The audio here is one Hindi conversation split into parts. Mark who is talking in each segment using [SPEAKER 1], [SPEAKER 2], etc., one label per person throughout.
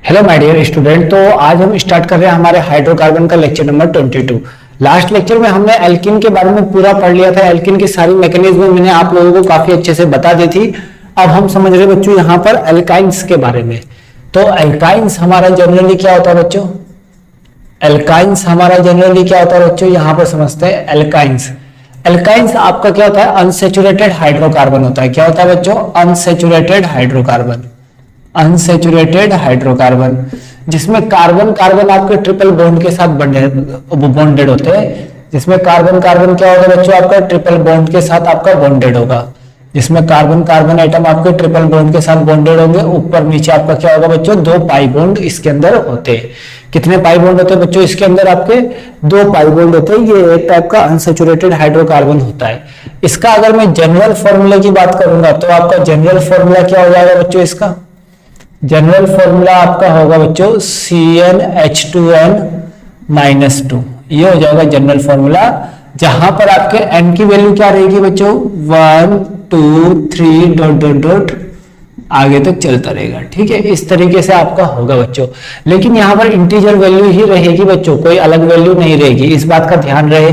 [SPEAKER 1] Hello my dear student. तो आज हम स्टार्ट कर रहे हैं हमारे हाइड्रोकार्बन का लेक्चर नंबर 22। लास्ट लेक्चर में हमने एल्किन के बारे में पूरा पढ़ लिया था। एल्किन की सारी मैकेनिज्म मैंने आप लोगों को काफी अच्छे से बता दी थी। अब हम समझ रहे बच्चों यहाँ पर एल्काइंस के बारे में। तो एल्काइंस हमारा जनरली क्या होता है बच्चों? एल्काइंस हमारा जनरली क्या होता है बच्चों? यहाँ पर समझते हैं एल्काइंस। एल्काइंस आपका क्या होता है? अनसेचुरेटेड हाइड्रोकार्बन होता है। क्या होता है बच्चों? Unsaturated hydrocarbon. अनसेचुरेटेड हाइड्रोकार्बन जिसमें कार्बन कार्बन आपके ट्रिपल बॉन्ड के साथ बॉन्डेड होते हैं। जिसमें कार्बन कार्बन क्या होगा बच्चों? आपका ट्रिपल बॉन्ड के साथ आपका बॉन्डेड होगा। जिसमें कार्बन कार्बन एटम आपके ट्रिपल बॉन्ड के साथ बॉन्डेड होंगे। ऊपर नीचे आपका क्या होगा बच्चों? 2 पाई बॉन्ड इसके अंदर होते हैं। कितने पाई बॉन्ड होते हैं बच्चों? इसके अंदर आपके 2 पाई बॉन्ड होते हैं। ये एक टाइप का अनसेचुरेटेड हाइड्रोकार्बन होता है। इसका अगर मैं जनरल फॉर्मूला की बात करूंगा तो आपका जनरल फॉर्मूला क्या हो जाएगा बच्चों? इसका जनरल फॉर्मूला आपका होगा बच्चों CnH2n-2। ये हो जाएगा जनरल फॉर्मूला, जहां पर आपके n की वैल्यू क्या रहेगी बच्चों? 1 2 3 डॉट डॉट डॉट आगे तक चलता रहेगा। ठीक है, इस तरीके से आपका होगा बच्चों। लेकिन यहाँ पर इंटीजर वैल्यू ही रहेगी बच्चों, कोई अलग वैल्यू नहीं रहेगी। इस बात का ध्यान रहे।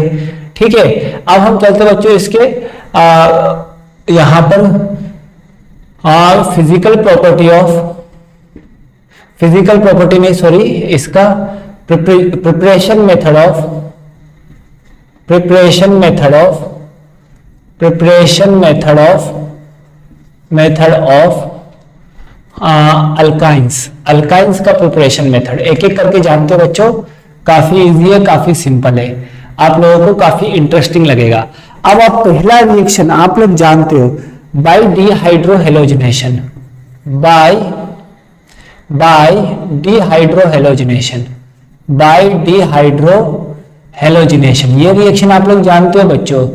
[SPEAKER 1] ठीक है, अब हम चलते बच्चों इसके यहाँ पर फिजिकल प्रॉपर्टी नहीं, सॉरी, इसका प्रिपरेशन मेथड ऑफ अल्काइंस का प्रिपरेशन मेथड एक एक करके जानते हो बच्चों। काफी इजी है, काफी सिंपल है, आप लोगों को काफी इंटरेस्टिंग लगेगा। अब आप पहला रिएक्शन आप लोग जानते हो बाय डिहाइड्रोहेलोजिनेशन। बाय डिहाइड्रोहेलोजिनेशन ये रिएक्शन आप लोग जानते हो बच्चों,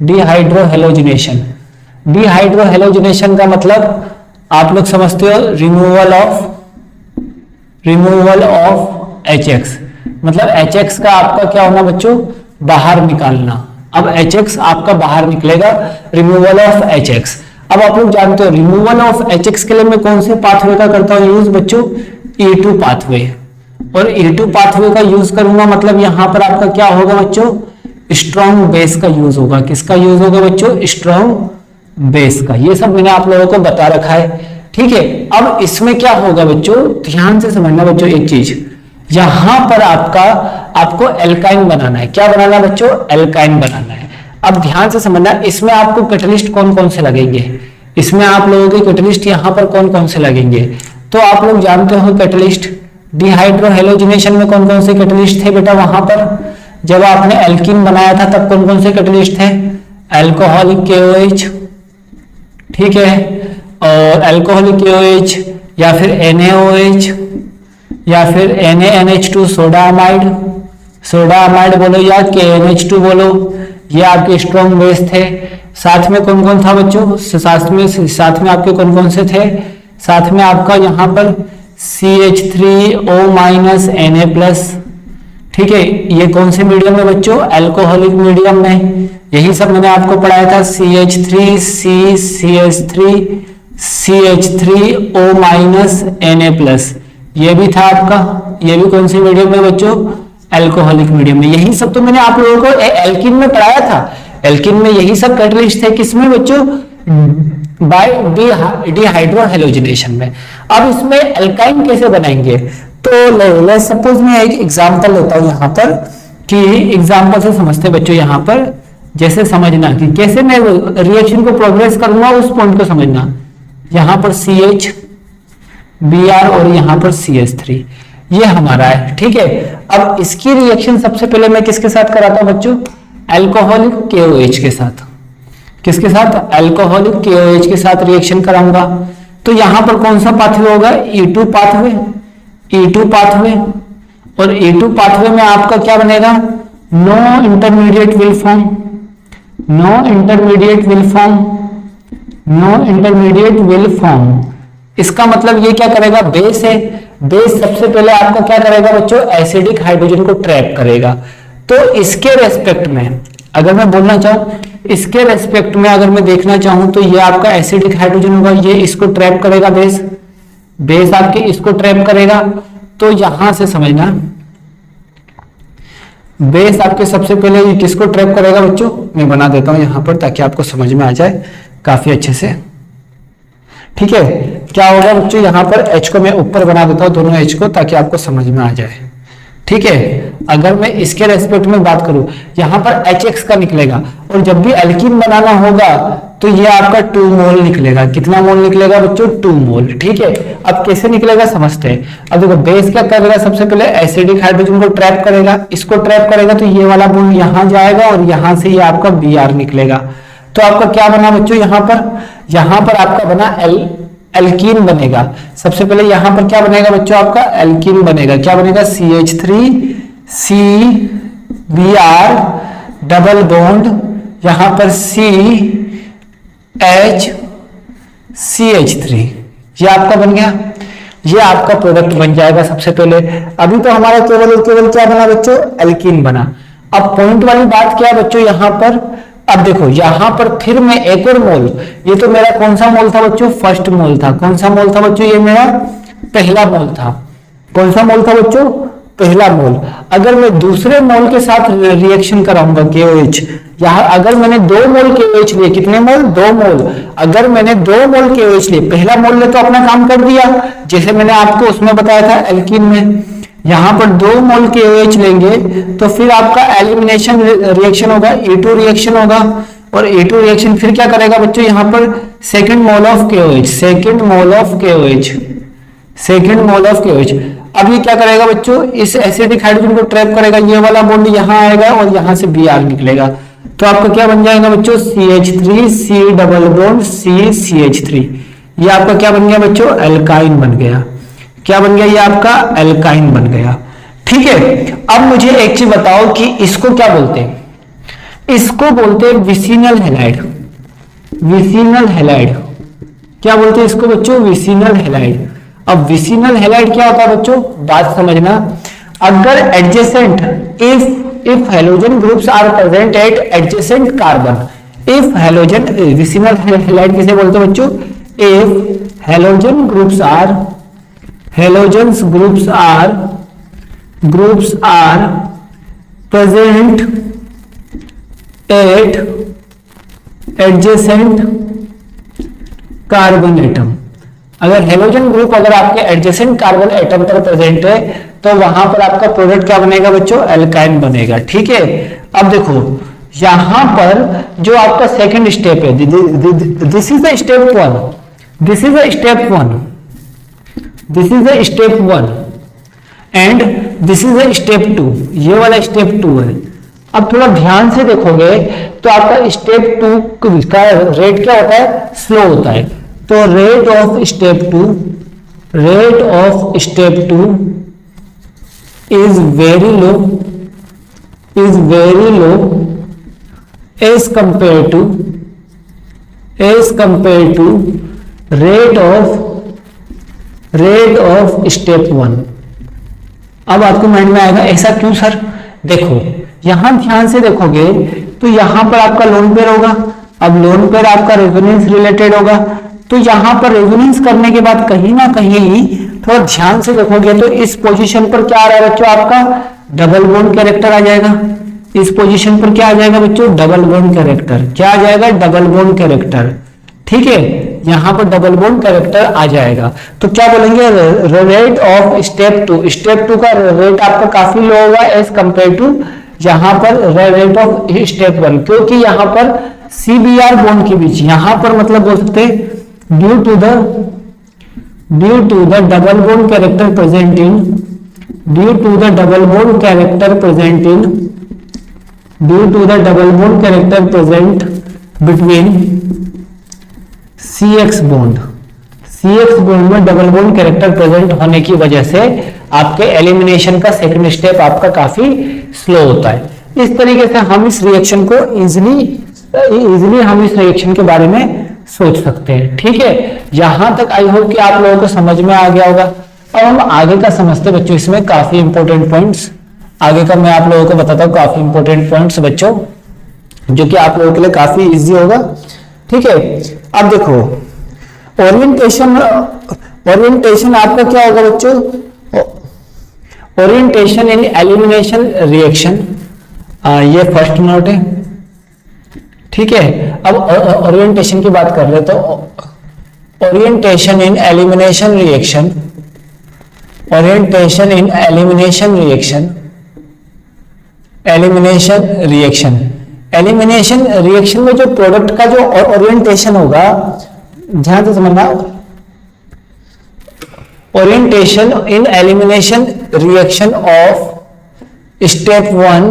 [SPEAKER 1] डिहाइड्रोहेलोजिनेशन का मतलब आप लोग समझते हो रिमूवल ऑफ HX। मतलब HX का आपका क्या होना बच्चों? बाहर निकालना। अब HX आपका बाहर निकलेगा, रिमूवल ऑफ HX। अब आप लोग जानते हो रिमूवल ऑफ HX के लिए मैं कौन से पाथवे का करता हूं यूज बच्चों? E2 pathway. और E2 पाथवे का यूज करूंगा मतलब यहां पर आपका क्या होगा बच्चों? स्ट्रॉन्ग बेस का यूज होगा। किसका यूज होगा बच्चों? स्ट्रॉन्ग बेस का। ये सब मैंने आप लोगों को बता रखा है। ठीक है, अब इसमें क्या होगा बच्चों? ध्यान से समझना बच्चों एक चीज। यहां पर आपको एल्काइन बनाना है। क्या बनाना है बच्चों? एल्काइन बनाना है। अब ध्यान से समझना, इसमें आपको कैटलिस्ट कौन कौन से लगेंगे? इसमें आप लोगों के कैटलिस्ट यहां पर कौन कौन से लगेंगे? तो आप लोग जानते हो कैटलिस्ट डिहाइड्रोहेलोजिनेशन में कौन कौन से कैटलिस्ट थे बेटा? वहां पर जब आपने एल्कीन बनाया था तब कौन कौन से कैटलिस्ट थे? अल्कोहलिक KOH, ठीक है, और अल्कोहलिक KOH या फिर NaOH या फिर NaNH2 सोडा अमाइड बोलो या KNH2 बोलो, ये आपके स्ट्रॉन्ग बेस थे। साथ में कौन कौन था बच्चों? साथ में आपके कौन कौन से थे? साथ में आपका यहाँ पर CH3O-Na+। ठीक है, ये कौन से मीडियम में बच्चों? अल्कोहलिक मीडियम में। यही सब मैंने आपको पढ़ाया था। CH3O-Na+, ये भी था आपका। ये भी कौन से मीडियम में बच्चों? अल्कोहलिक मीडियम में। यही सब तो मैंने आप लोगों को एल्किन में पढ़ाया था। एल्किन में यही सब कैटलिस्ट थे। किसमें बच्चों? बाय डिहाइड्रोहेलोजिनेशन में। अब इसमें एल्काइन कैसे बनाएंगे? तो सपोज मैं एक एग्जांपल लेता हूं यहाँ पर, कि एग्जांपल से समझते बच्चों। यहाँ पर जैसे समझना कि कैसे मैं रिएक्शन को प्रोग्रेस करूंगा, उस पॉइंट को समझना। यहाँ पर CH और यहाँ पर CH3 ये हमारा है। ठीक है, अब इसकी रिएक्शन सबसे पहले मैं किसके साथ कराता हूं बच्चों? अल्कोहलिक KOH के साथ। किसके साथ? अल्कोहलिक KOH के साथ रिएक्शन कराऊंगा। तो यहां पर कौन सा पाथवे होगा? E2 pathway. और E2 पाथवे में आपका क्या बनेगा? No intermediate will form. इसका मतलब ये क्या करेगा? बेस है। बेस सबसे पहले आपका क्या करेगा बच्चों? एसिडिक हाइड्रोजन को ट्रैप करेगा। तो इसके रेस्पेक्ट में अगर मैं बोलना चाहूं, इसके रेस्पेक्ट में अगर मैं देखना चाहूं तो ये आपका एसिडिक हाइड्रोजन होगा, ये इसको ट्रैप करेगा बेस। बेस आपके इसको ट्रैप करेगा, तो यहां से समझना बेस आपके सबसे पहले ये किसको ट्रैप करेगा बच्चों, मैं बना देता हूं यहां पर ताकि आपको समझ में आ जाए काफी अच्छे से। ठीक है, क्या होगा बच्चों, यहां पर H को मैं ऊपर बना देता हूं, दोनों H को, ताकि आपको समझ में आ जाए। ठीक है, अगर मैं इसके रेस्पेक्ट में बात करूं, यहां पर HX का निकलेगा, और जब भी एल्कीन बनाना होगा तो ये आपका 2 मोल निकलेगा। कितना मोल निकलेगा बच्चों, 2 मोल। ठीक है, अब कैसे निकलेगा समझते हैं। अब देखो बेस क्या करेगा, सबसे पहले एसिडिक हाइड्रोजन को ट्रैप करेगा, इसको ट्रैप करेगा, तो ये वाला बॉन्ड यहां जाएगा और यहां से ये आपका Br निकलेगा। तो आपका क्या बना बच्चों, यहां पर आपका बना एल्कीन बनेगा। सबसे पहले यहां पर क्या बनेगा बच्चों, आपका एल्कीन बनेगा। क्या बनेगा, CH3 CBr डबल बॉन्ड, यहां पर CH3, ये आपका बन गया, ये आपका प्रोडक्ट बन जाएगा सबसे पहले। अभी तो हमारा केवल क्या बना बच्चों, एल्कीन बना। अब पॉइंट वाली बात क्या है बच्चों यहां पर, अब देखो यहां पर फिर मैं एक और मोल, ये तो मेरा कौन सा मोल था बच्चों, फर्स्ट मोल था। कौन सा मोल था बच्चों, ये मेरा पहला मोल था। कौन सा मोल था बच्चों, पहला मोल। अगर मैं दूसरे मोल के साथ रिएक्शन कराऊंगा KOH, यहां अगर मैंने 2 मोल KOH लिए, कितने मोल, 2 मोल। अगर मैंने 2 मोल KOH लिए, पहला मोल ने तो अपना काम कर दिया, जैसे मैंने आपको उसमें बताया था एल्कीन में। यहां पर 2 मोल KOH लेंगे तो फिर आपका एलिमिनेशन रिएक्शन होगा, E2 रिएक्शन होगा, और E2 रिएक्शन फिर क्या करेगा बच्चों, यहां पर सेकंड मोल ऑफ KOH। अब ये क्या करेगा बच्चों, इस एसिडिक हाइड्रोजन को ट्रैप करेगा, ये वाला बॉन्ड यहां आएगा और यहां से Br निकलेगा। तो आपका क्या बन जाएगा बच्चों, CH3 C double bond CH3, ये आपका क्या बन गया बच्चों, एल्काइन बन गया। क्या बन गया, ये आपका एल्काइन बन गया। ठीक है, अब मुझे एक चीज बताओ कि इसको क्या बोलते हैं, इसको बोलते हैं विसिनल हैलाइड। क्या बोलते हैं इसको बच्चों, विसिनल हैलाइड। अब विसिनल हैलाइड क्या होता है बच्चों, बात समझना। अगर adjacent, if halogen groups are present at adjacent carbon, if halogen, vicinal halide किसे बोलते हैं बच्चों, if halogen groups are present at adjacent carbon atom. अगर हेलोजन ग्रुप अगर आपके एडजेसेंट कार्बन एटम पर प्रेजेंट है तो वहां पर आपका प्रोडक्ट क्या बनेगा बच्चों, एल्काइन बनेगा। ठीक है, अब देखो यहां पर जो आपका सेकंड स्टेप है, this is the step 1, this is the step 1, this is the step 1 and this is the step 2, ये वाला स्टेप 2 है। अब थोड़ा ध्यान से देखोगे तो आपका स्टेप 2 का रेट क्या होता है, स्लो होता है। तो rate of step 2 is very low as compared to rate of step 1। अब आपको माइंड में आएगा ऐसा क्यों सर, देखो यहां ध्यान से देखोगे तो यहां पर आपका लोन पेयर होगा। अब लोन पेयर आपका रेजोनेंस रिलेटेड होगा, तो यहां पर रेजोनेंस करने के बाद कहीं ना कहीं थोड़ा ध्यान से देखोगे तो इस पोजीशन पर क्या आ रहा है बच्चों, आपका डबल बॉन्ड कैरेक्टर आ जाएगा। इस पोजीशन पर क्या आ जाएगा बच्चों, डबल बॉन्ड कैरेक्टर। क्या आ जाएगा, डबल बॉन्ड कैरेक्टर। ठीक है, यहां पर डबल बॉन्ड कैरेक्टर आ जाएगा। तो क्या बोलेंगे, रेट ऑफ स्टेप 2, स्टेप 2 का रेट आपका काफी लो होगा एज कंपेयर टू यहां पर रेट ऑफ स्टेप 1, क्योंकि यहां पर CBr बॉन्ड के बीच, यहां पर मतलब बोल सकते हैं due to the double bond character present in between CX bond में डबल बॉन्ड कैरेक्टर प्रेजेंट होने की वजह से आपके एलिमिनेशन का सेकंड स्टेप आपका काफी स्लो होता है। इस तरीके से हम इस रिएक्शन को इजीली हम इस रिएक्शन के बारे में सोच सकते हैं। ठीक है, यहां तक आई होप कि आप लोगों को समझ में आ गया होगा। अब हम आगे का समझते बच्चों, इसमें काफी इंपॉर्टेंट पॉइंट्स आगे का मैं आप लोगों को बताता हूँ, काफी इंपॉर्टेंट पॉइंट्स बच्चों जो कि आप लोगों के लिए काफी इजी होगा। ठीक है, अब देखो ओरिएंटेशन आपका क्या होगा बच्चों, ओरिएंटेशन इन एलिमिनेशन रिएक्शन, ये फर्स्ट नोट है, ठीक है। अब ओरिएंटेशन की बात कर ले तो orientation in elimination reaction, orientation in elimination reaction, elimination reaction, elimination reaction में जो प्रोडक्ट का जो ओरिएंटेशन होगा, ध्यान से समझना, orientation in elimination reaction of step 1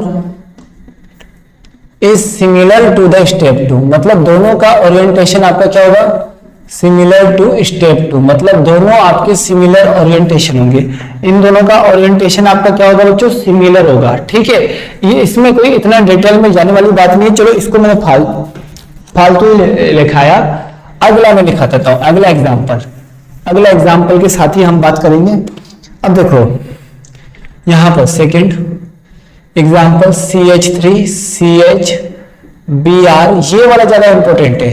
[SPEAKER 1] is similar to the step 2, मतलब दोनों का ओरिएंटेशन आपका क्या होगा, सिमिलर टू स्टेप 2, मतलब दोनों आपके सिमिलर ओरिएंटेशन होंगे। इन दोनों का ओरिएंटेशन आपका क्या होगा बच्चों, सिमिलर होगा, ठीक है। ये इसमें कोई इतना डिटेल में जाने वाली बात नहीं है, चलो इसको मैंने फालतू लिखाया, अगला मैं लिखा देता हूं, अगला एग्जाम्पल के साथ ही हम बात करेंगे। अब देखो यहां पर सेकेंड एग्जाम्पल CH3 CHBr, ये वाला ज्यादा इंपॉर्टेंट है।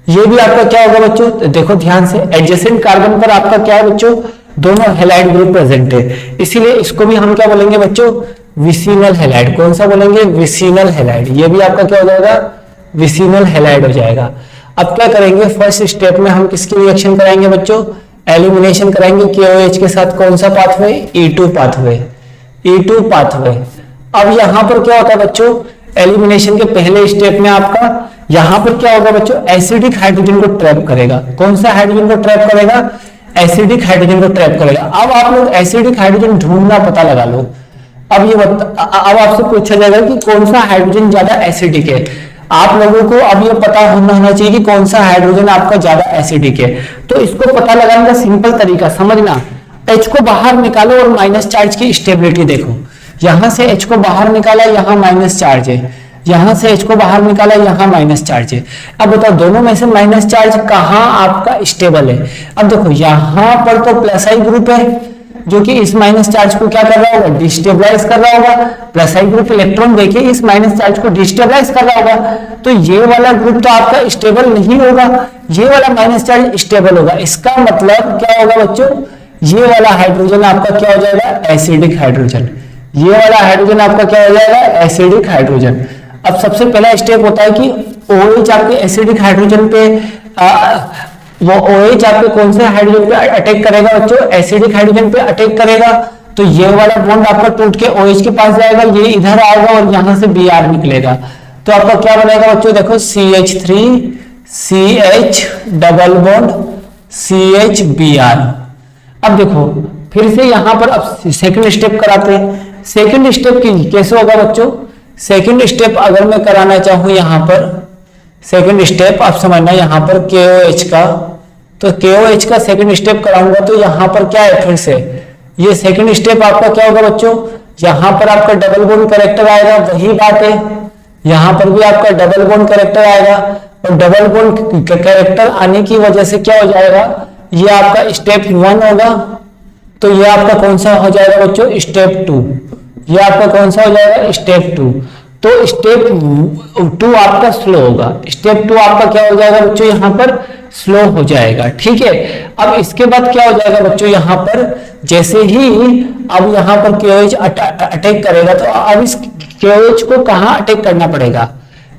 [SPEAKER 1] ये भी आपका क्या होगा बच्चों, देखो ध्यान से, एडजेसेंट कार्बन पर आपका क्या है बच्चों, दोनों हैलाइड ग्रुप प्रेजेंट है, इसीलिए इसको भी हम क्या बोलेंगे बच्चों, विसिनल हैलाइड। कौन सा बोलेंगे, विसिनल हैलाइड। ये भी आपका क्या हो जाएगा, विसिनल हैलाइड हो जाएगा। अब क्या करेंगे, फर्स्ट स्टेप में हम किसकी रिएक्शन कराएंगे बच्चों, एलिमिनेशन कराएंगे KOH के साथ। कौन सा pathway, E2 pathway, E2 pathway. अब यहां पर क्या होता है बच्चों, एलिमिनेशन के पहले स्टेप में आपका यहां पर क्या होगा बच्चों, एसिडिक हाइड्रोजन को ट्रैप करेगा। कौन सा हाइड्रोजन को ट्रैप करेगा, एसिडिक हाइड्रोजन को ट्रैप करेगा। अब आप लोग एसिडिक हाइड्रोजन ढूंढना पता लगा लो। अब आपसे पूछा जाएगा कि कौन सा हाइड्रोजन ज्यादा एसिडिक है। आप लोगों को अब ये पता होना चाहिए कि कौन सा हाइड्रोजन आपका ज्यादा एसिडिक है। तो इसको पता लगाने का सिंपल तरीका समझना, H को बाहर निकालो और माइनस चार्ज की स्टेबिलिटी देखो। यहां से H को बाहर निकाला, यहां माइनस चार्ज है, यहां से H को बाहर निकाला, यहां माइनस चार्ज है। अब बताओ दोनों में से माइनस चार्ज कहां आपका स्टेबल है। अब देखो यहां पर तो प्लस आई ग्रुप है जो कि इस माइनस चार्ज को क्या कर रहा होगा, डिस्टेबलाइज कर रहा होगा। प्लस आई ग्रुप इलेक्ट्रॉन देके इस माइनस चार्ज को डिस्टेबलाइज कर रहा होगा। तो ये वाला ग्रुप तो आपका स्टेबल नहीं होगा, ये वाला माइनस चार्ज स्टेबल होगा। इसका मतलब क्या होगा बच्चों, ये वाला हाइड्रोजन आपका क्या हो जाएगा, एसिडिक हाइड्रोजन। ये वाला हाइड्रोजन आपका क्या हो जाएगा, एसिडिक हाइड्रोजन। अब सबसे पहला स्टेप होता है कि OH आपके एसिडिक हाइड्रोजन पे वो OH आपके कौन से हाइड्रोजन पे अटैक करेगा बच्चों, एसिडिक हाइड्रोजन पे अटैक करेगा। तो ये वाला बॉन्ड आपका टूट के OH के पास जाएगा, ये इधर आएगा और यहां से Br निकलेगा। तो आपका क्या बनेगा बच्चों, देखो CH3 CH double bond CHBr। अब देखो फिर से यहां पर अब सेकंड स्टेप कराते हैं। सेकंड स्टेप कैसे होगा बच्चों, सेकंड स्टेप अगर मैं कराना चाहूं यहां पर, सेकंड स्टेप आप समझना, यहां पर KOH का, तो KOH का सेकंड स्टेप कराऊंगा तो यहां पर क्या है, फिर से ये सेकंड स्टेप आपका क्या होगा बच्चों, यहां पर आपका डबल बॉन्ड कैरेक्टर आएगा। वही बात है, यहां पर भी आपका डबल बॉन्ड कैरेक्टर आएगा और डबल बॉन्ड कैरेक्टर आने की वजह से क्या हो जाएगा, ये आपका स्टेप 1 होगा। तो ये आपका कौन सा हो जाएगा बच्चों, स्टेप 2। ये आपका कौन सा हो जाएगा, स्टेप 2। तो स्टेप 2 आपका स्लो होगा। स्टेप 2 आपका क्या हो जाएगा बच्चों, यहां पर स्लो हो जाएगा, ठीक है। अब इसके बाद क्या हो जाएगा बच्चों, यहां पर जैसे ही अब यहां पर KOH अटैक करेगा, तो अब इस KOH को कहां अटैक करना पड़ेगा,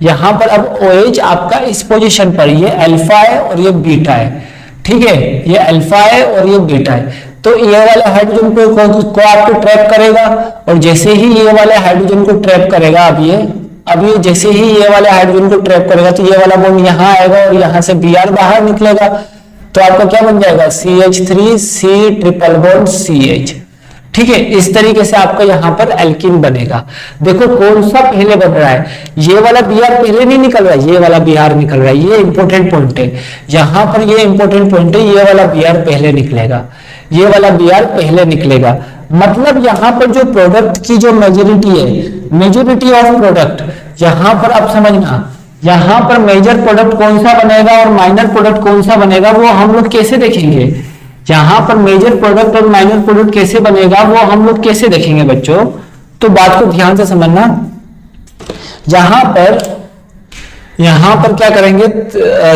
[SPEAKER 1] यहां पर अब OH आपका इस पोजीशन पर, ये अल्फा है और ये बीटा है, ठीक है। ये अल्फा है और ये बीटा है। तो ये वाले हाइड्रोजन को आपको ट्रैप करेगा और जैसे ही ये वाले हाइड्रोजन को ट्रैप करेगा, अब ये जैसे ही ये वाले हाइड्रोजन को ट्रैप करेगा तो ये वाला बॉन्ड यहाँ आएगा और यहाँ से Br बाहर निकलेगा। तो आपका क्या बन जाएगा, CH3 C triple bond CH, ठीक है। इस तरीके से आपका यहाँ पर एल्कीन बनेगा। देखो कौन सा पहले बन रहा है, ये वाला Br पहले नहीं निकल रहा है, ये वाला Br निकल रहा है। ये इंपॉर्टेंट पॉइंट है, यहाँ पर ये इंपॉर्टेंट पॉइंट है, ये वाला Br पहले निकलेगा, ये वाला Br पहले निकलेगा। मतलब यहाँ पर जो प्रोडक्ट की जो मेजोरिटी है, मेजोरिटी ऑफ प्रोडक्ट, यहाँ पर आप समझना, यहाँ पर मेजर प्रोडक्ट कौन सा बनेगा और माइनर प्रोडक्ट कौन सा बनेगा, वो हम लोग कैसे देखेंगे। यहाँ पर मेजर प्रोडक्ट और माइनर प्रोडक्ट कैसे बनेगा वो हम लोग कैसे देखेंगे बच्चों। तो बात को ध्यान से समझना, यहाँ पर क्या करेंगे,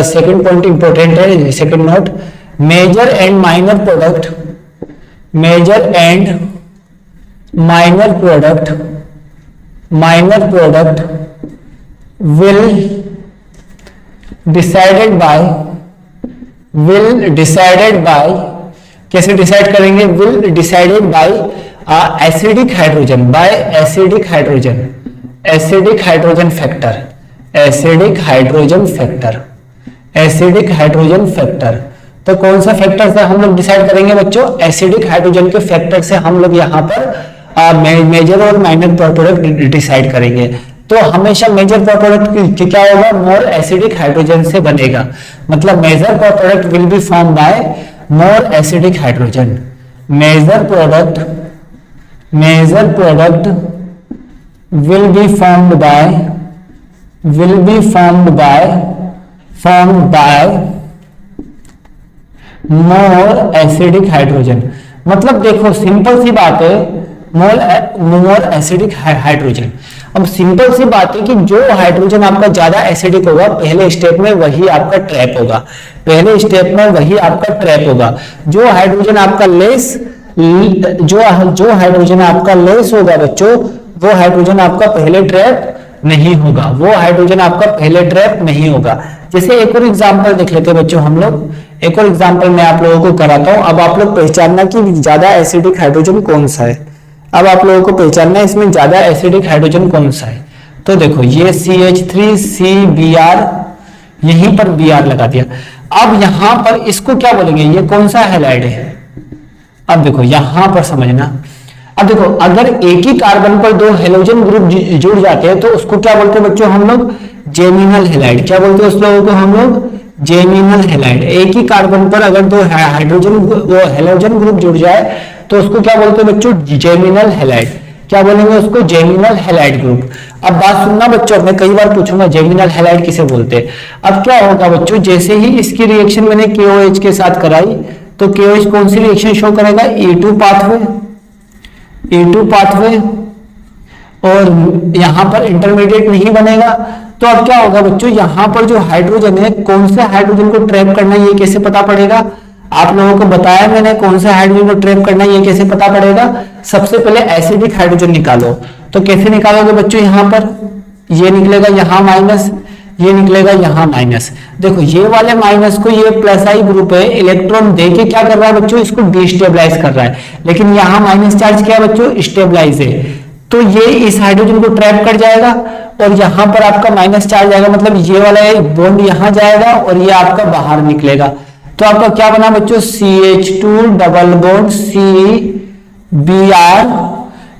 [SPEAKER 1] सेकंड पॉइंट इंपॉर्टेंट है, second note, major and minor product, major and minor product, minor product will decided by, कैसे डिसाइड करेंगे, will decided by acidic hydrogen, by acidic hydrogen, acidic hydrogen factor, acidic hydrogen factor, acidic hydrogen factor. तो कौन सा फैक्टर से हम लोग डिसाइड करेंगे बच्चों, एसिडिक हाइड्रोजन के फैक्टर से हम लोग यहाँ पर मेजर और माइनर प्रोडक्ट डिसाइड करेंगे। तो हमेशा मेजर प्रोडक्ट क्या होगा, मोर एसिडिक हाइड्रोजन से बनेगा, मतलब major product will be form by more acidic hydrogen, major product will be formed by more acidic hydrogen. मतलब देखो सिंपल सी बात है, मोर एसिडिक हाइड्रोजन। अब सिंपल सी बात है कि जो हाइड्रोजन आपका ज्यादा एसिडिक होगा पहले स्टेप में वही आपका ट्रैप होगा, पहले स्टेप में वही आपका ट्रैप होगा। जो हाइड्रोजन आपका लेस, जो हाइड्रोजन आपका लेस होगा बच्चों, वो हाइड्रोजन आपका पहले ट्रैप नहीं होगा, वो हाइड्रोजन आपका पहले ट्रैप नहीं होगा। जैसे एक और एग्जांपल देख लेते हैं बच्चों हम लोग, एक और एग्जांपल मैं आप लोगों को कराता हूं। अब आप लोग पहचानना कि ज्यादा एसिडिक हाइड्रोजन कौन सा है। अब आप लोगों को पहचानना है इसमें ज्यादा एसिडिक हाइड्रोजन कौन सा है। तो देखो ये CH3CBr, यहीं पर Br लगा दिया। अब यहां पर इसको क्या बोलेंगे, ये कौन सा हैलाइड है। अब देखो यहां पर समझना, अब देखो अगर एक ही कार्बन पर दो हेलोजन ग्रुप जुड़ जाते हैं तो उसको क्या बोलते हैं बच्चों हम लोग, जेमिनल हैलाइड। क्या बोलते हैं उस लोगों को हम लोग, जेमिनल हैलाइड। एक ही कार्बन पर अगर दो हाइड्रोजन वो हेलोजन ग्रुप जुड़ जाए तो उसको क्या बोलते हैं बच्चों, जेमिनल हैलाइड। क्या बोलेंगे उसको, जेमिनल हैलाइड ग्रुप। अब बात सुनना बच्चों, मैं कई बार पूछूंगा जेमिनल हैलाइड किसे बोलते हैं। अब क्या होगा बच्चों, जैसे ही इसकी रिएक्शन मैंने KOH के साथ कराई तो KOH कौन सी रिएक्शन शो करेगा, E2 पाथवे, E2 पाथवे, और यहां पर इंटरमीडिएट नहीं बनेगा। तो अब क्या होगा बच्चों, यहां पर जो हाइड्रोजन है कौन से हाइड्रोजन को ट्रैप करना है ये कैसे पता पड़ेगा। आप लोगों को बताया मैंने कौन सा हाइड्रोजन को ट्रैप करना है ये कैसे पता पड़ेगा। सबसे पहले एसिडिक हाइड्रोजन निकालो। तो कैसे निकालोगे बच्चों, यहां पर ये निकलेगा यहाँ माइनस, ये निकलेगा यहाँ माइनस। देखो ये वाले माइनस को ये प्लस आई ग्रुप है, इलेक्ट्रॉन देके क्या कर रहा है बच्चों, इसको डिस्टेबलाइज कर रहा है। लेकिन यहाँ माइनस चार्ज क्या है बच्चों, स्टेबलाइज है। तो ये इस हाइड्रोजन को ट्रैप कर जाएगा और यहाँ पर आपका माइनस चार्ज आएगा, मतलब ये वाला बॉन्ड यहाँ जाएगा और ये आपका बाहर निकलेगा। तो आपका क्या बना बच्चों, CH2 डबल बॉन्ड CBr।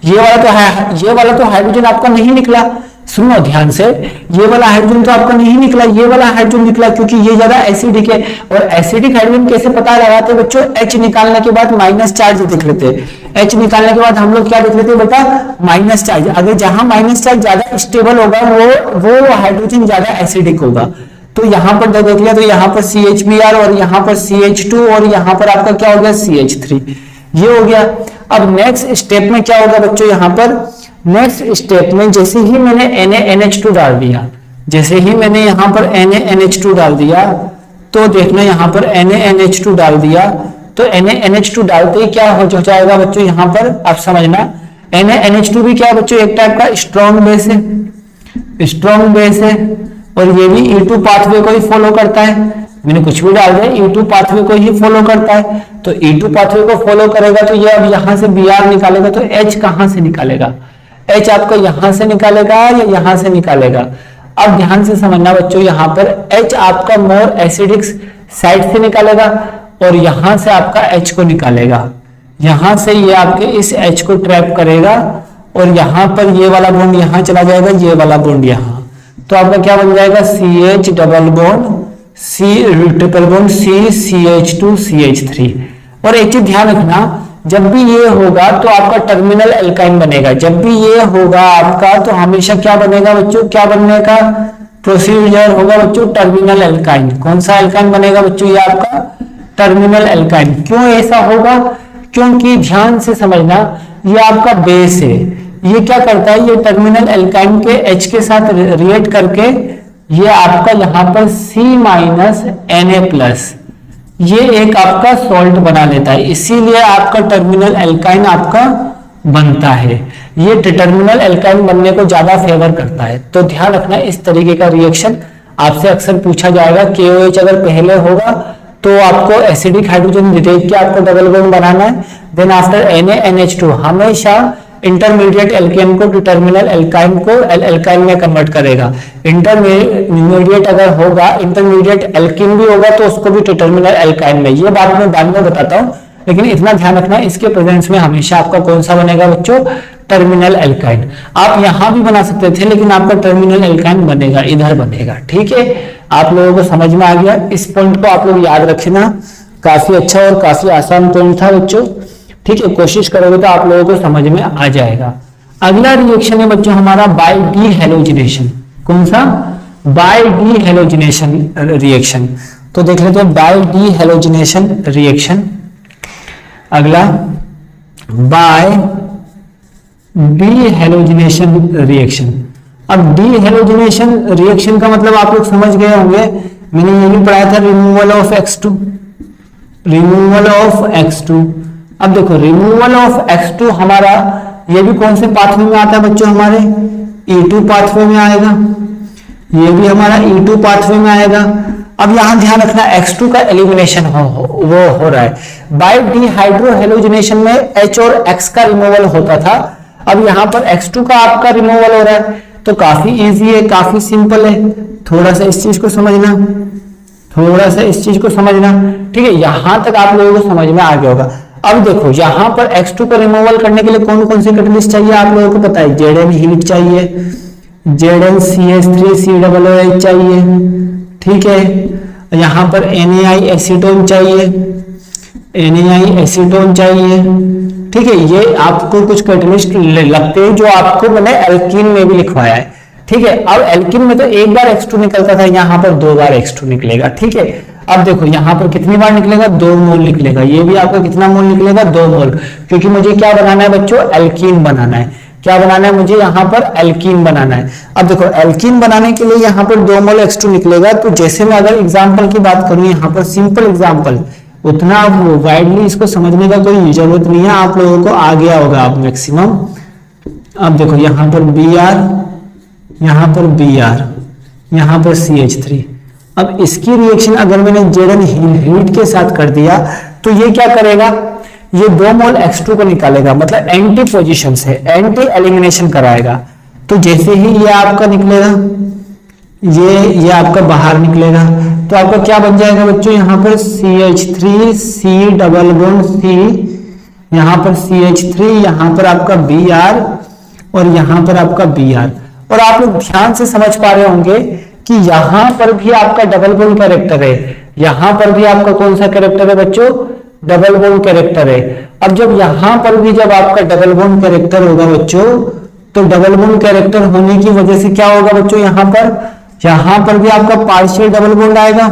[SPEAKER 1] ये वाला तो हाइड्रोजन आपका नहीं निकला, सुनो ध्यान से, ये वाला हाइड्रोजन तो आपका नहीं निकला, ये वाला हाइड्रोजन निकला क्योंकि ये ज्यादा एसिडिक है। और एसिडिक हाइड्रोजन कैसे पता लगाते हैं बच्चों, H निकालने के बाद माइनस चार्ज देख लेते हैं। H निकालने के बाद हम लोग क्या देख लेते हैं बेटा, माइनस चार्ज। अगर जहां माइनस चार्ज ज्यादा स्टेबल होगा वो हाइड्रोजन ज्यादा एसिडिक होगा। तो यहाँ पर देख लिया, तो यहाँ पर CHBr और यहाँ पर CH2 और यहाँ पर आपका क्या हो गया, CH3, ये हो गया। अब नेक्स्ट स्टेप में क्या होगा बच्चों, यहाँ पर नेक्स्ट स्टेप में जैसे ही मैंने NaNH2 डाल दिया, जैसे ही मैंने यहाँ पर NaNH2 डाल दिया, तो देखना यहाँ पर NaNH2 डाल दिया, तो NaNH2 डालते ही क्या हो जाएगा बच्चों, यहाँ पर आप समझना NaNH2 भी क्या है बच्चों, एक टाइप का स्ट्रॉन्ग बेस है, स्ट्रॉन्ग बेस है। और ये भी E2 पाथवे को ही फॉलो करता है। मैंने कुछ भी डाल दिया, E2 पाथवे को ही फॉलो करता है। तो E2 पाथवे को फॉलो करेगा तो ये अब यहाँ से Br निकालेगा, तो H कहां से निकालेगा, H आपका यहां से निकालेगा या यहां से निकालेगा। अब ध्यान से समझना बच्चों, यहाँ पर H आपका मोर एसिडिक साइड से निकालेगा और यहां से आपका H को निकालेगा। यहां से ये आपके इस H को ट्रैप करेगा और यहाँ पर ये वाला बॉन्ड यहाँ चला जाएगा, ये वाला बॉन्ड यहाँ। तो आपका क्या बन जाएगा, CH double bond C triple bond CH2CH3। और एक चीज ध्यान रखना, जब भी ये होगा तो आपका टर्मिनल एल्काइन बनेगा। जब भी ये होगा आपका तो हमेशा क्या बनेगा बच्चों, क्या बनने का प्रोसीजर होगा बच्चों, टर्मिनल एल्काइन। कौन सा एल्काइन बनेगा बच्चों, ये आपका टर्मिनल एल्काइन। क्यों ऐसा होगा, क्योंकि ध्यान से समझना, ये आपका बेस है, ये क्या करता है, ये टर्मिनल एल्काइन के H के साथ रिएक्ट करके ये आपका यहाँ पर C- Na+, ये एक आपका सॉल्ट बना लेता है, इसीलिए आपका टर्मिनल एल्काइन आपका बनता है। ये टर्मिनल एल्काइन बनने को ज्यादा फेवर करता है। तो ध्यान रखना, इस तरीके का रिएक्शन आपसे अक्सर पूछा जाएगा। KOH अगर पहले होगा तो आपको एसिडिक हाइड्रोजन देख के आपको डबल बॉन्ड बनाना है। देन आफ्टर NaNH2 हमेशा इंटरमीडिएट एल्केन को टर्मिनल एल्काइन को एल्काइन में कन्वर्ट करेगा। इंटरमीडिएट अगर होगा, इंटरमीडिएट एल्कीन भी होगा तो उसको भी टर्मिनल एल्काइन में। ये बात मैं बाद में बताता हूँ, लेकिन इतना ध्यान रखना, इसके प्रेजेंस में हमेशा आपका कौन सा बनेगा बच्चों, टर्मिनल एल्काइन। आप यहां भी बना सकते थे, लेकिन आपका टर्मिनल एल्काइन बनेगा, इधर बनेगा। ठीक है, आप लोगों को समझ में आ गया। इस पॉइंट को आप लोग याद रखना, काफी अच्छा और काफी आसान पॉइंट था बच्चों। ठीक है, कोशिश करोगे तो आप लोगों को समझ में आ जाएगा। अगला रिएक्शन है बच्चों हमारा बाय डी हेलोजिनेशन। कौन सा, बाय डी हेलोजिनेशन रिएक्शन। तो देख लेते हैं बाय डी हेलोजिनेशन रिएक्शन। अगला बाय डी हेलोजिनेशन रिएक्शन। अब डी हेलोजिनेशन रिएक्शन का मतलब आप लोग समझ गए होंगे, मैंने ये भी पढ़ाया था, removal of X2, removal of X2। अब देखो रिमूवल ऑफ X2 हमारा ये भी कौन से पाथवे में आता है बच्चों, हमारे E2 पाथवे में आएगा। ये भी हमारा E2 पाथवे में आएगा। अब यहां ध्यान रखना, X2 का एलिमिनेशन वो हो रहा है। बाय डिहाइड्रोहेलोजिनेशन में H और X का रिमूवल होता था, अब यहां पर X2 का आपका रिमूवल हो रहा है। तो काफी इजी है, काफी सिंपल है। थोड़ा सा इस चीज को समझना, थोड़ा सा इस चीज को समझना। ठीक है, यहां तक आप लोगों को समझ में आ गया होगा। अब देखो यहां पर X2 को रिमूवल करने के लिए कौन कौन से कैटलिस्ट चाहिए आप लोगों को पता है। Zn हीट चाहिए, ZnCH3COOH चाहिए। ठीक है, यहां पर NaI एसीटोन चाहिए, NaI एसीटोन चाहिए। ठीक है, ये आपको कुछ कैटलिस्ट लगते हैं जो आपको मैंने एल्कीन में भी लिखवाया है। ठीक है, अब एल्कीन में तो एक बार X2 निकलता था, यहाँ पर 2 बार X2 निकलेगा। ठीक है, अब देखो यहाँ पर कितनी बार निकलेगा, 2 मोल निकलेगा। ये भी आपका कितना मोल निकलेगा, 2 मोल, क्योंकि मुझे क्या बनाना है बच्चों, एल्कीन बनाना है। क्या बनाना है मुझे, यहाँ पर एल्कीन बनाना है। अब देखो एल्कीन बनाने के लिए यहाँ पर 2 मोल X2 निकलेगा। तो जैसे मैं अगर एग्जाम्पल की बात करूँ, यहाँ पर सिंपल एग्जाम्पल, उतना वाइडली इसको समझने का कोई जरूरत नहीं है, आप लोगों को आ गया होगा आप मैक्सिमम। अब देखो यहाँ पर Br, यहाँ पर Br, यहाँ पर CH3। अब इसकी रिएक्शन अगर मैंने Zn हीट के साथ कर दिया तो ये क्या करेगा, ये 2 मोल X2 को निकालेगा, मतलब एंटी पोजीशन से एंटी एलिमिनेशन कराएगा। तो जैसे ही ये आपका निकलेगा, ये आपका बाहर निकलेगा, तो आपका क्या बन जाएगा बच्चों, यहाँ पर CH3 C double bond C, यहाँ पर CH3, यहाँ पर आपका Br और यहाँ पर आपका Br। और आप लोग ध्यान से समझ पा रहे होंगे कि यहां पर भी आपका डबल बॉन्ड कैरेक्टर है, यहां पर भी आपका कौन सा कैरेक्टर है बच्चों, डबल बॉन्ड कैरेक्टर है। अब जब यहां पर भी जब आपका डबल बॉन्ड कैरेक्टर होगा बच्चों, तो डबल बॉन्ड कैरेक्टर होने की वजह से क्या होगा बच्चों, यहां पर भी आपका पार्शियल डबल बॉन्ड आएगा।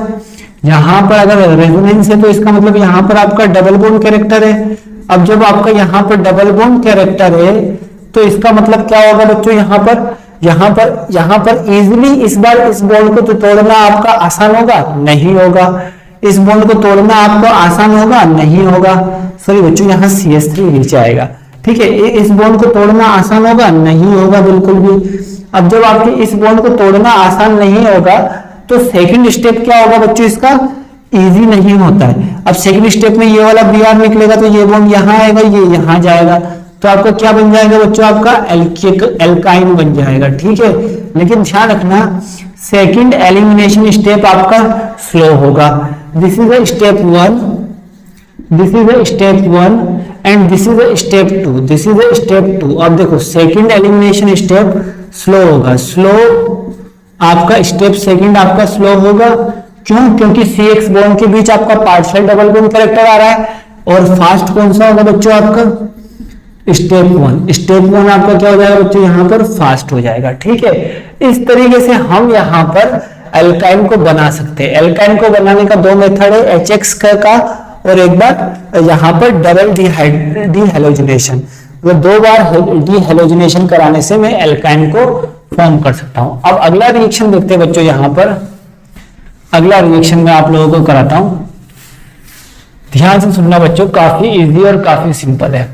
[SPEAKER 1] यहां पर अगर रेजोनेंस है तो इसका मतलब यहां पर आपका डबल बॉन्ड कैरेक्टर है। अब जब आपका यहां पर डबल बॉन्ड कैरेक्टर है तो इसका मतलब क्या होगा बच्चों, यहां पर इजीली इस बार इस बॉन्ड को तो तोड़ना आपका आसान होगा, नहीं होगा। इस बॉन्ड को तोड़ना आपको आसान होगा, नहीं होगा। सॉरी बच्चों, यहाँ CH3 नीचे आएगा। ठीक है, इस बॉन्ड को तोड़ना आसान होगा, नहीं होगा बिल्कुल भी। अब जब आपके इस बॉन्ड को तोड़ना आसान नहीं होगा तो सेकंड स्टेप क्या होगा बच्चों, इसका इजी नहीं होता है। अब सेकंड स्टेप में ये वाला Br निकलेगा तो ये बॉन्ड यहाँ आएगा, ये यहाँ जाएगा, तो आपका क्या बन जाएगा बच्चों, आपका एल्काइन बन जाएगा। ठीक है, लेकिन ध्यान रखना सेकंड एलिमिनेशन स्टेप आपका स्लो होगा। This is a step 1, this is a step 1 and this is a step 2, this is a step 2। अब देखो सेकंड एलिमिनेशन स्टेप स्लो होगा, स्लो आपका स्टेप सेकंड आपका स्लो होगा। क्यों, क्योंकि CX बॉन्ड के बीच आपका पार्शियल डबल बॉन्ड कैरेक्टर आ रहा है। और फास्ट कौन सा होगा बच्चों, आपका स्टेप 1। स्टेप 1 आपका क्या हो जाएगा बच्चों, यहाँ पर फास्ट हो जाएगा। ठीक है, इस तरीके से हम यहाँ पर एल्काइन को बना सकते हैं। एल्काइन को बनाने का 2 मेथड है, HX का और एक बार यहाँ पर डबल डिहेलोजिनेशन, मतलब 2 बार डिहेलोजिनेशन कराने से मैं एल्काइन को फॉर्म कर सकता हूं। अब अगला रिएक्शन देखते हैं बच्चों, यहाँ पर अगला रिएक्शन मैं आप लोगों को कराता हूं। ध्यान से सुनना बच्चों, काफी इजी और काफी सिंपल है।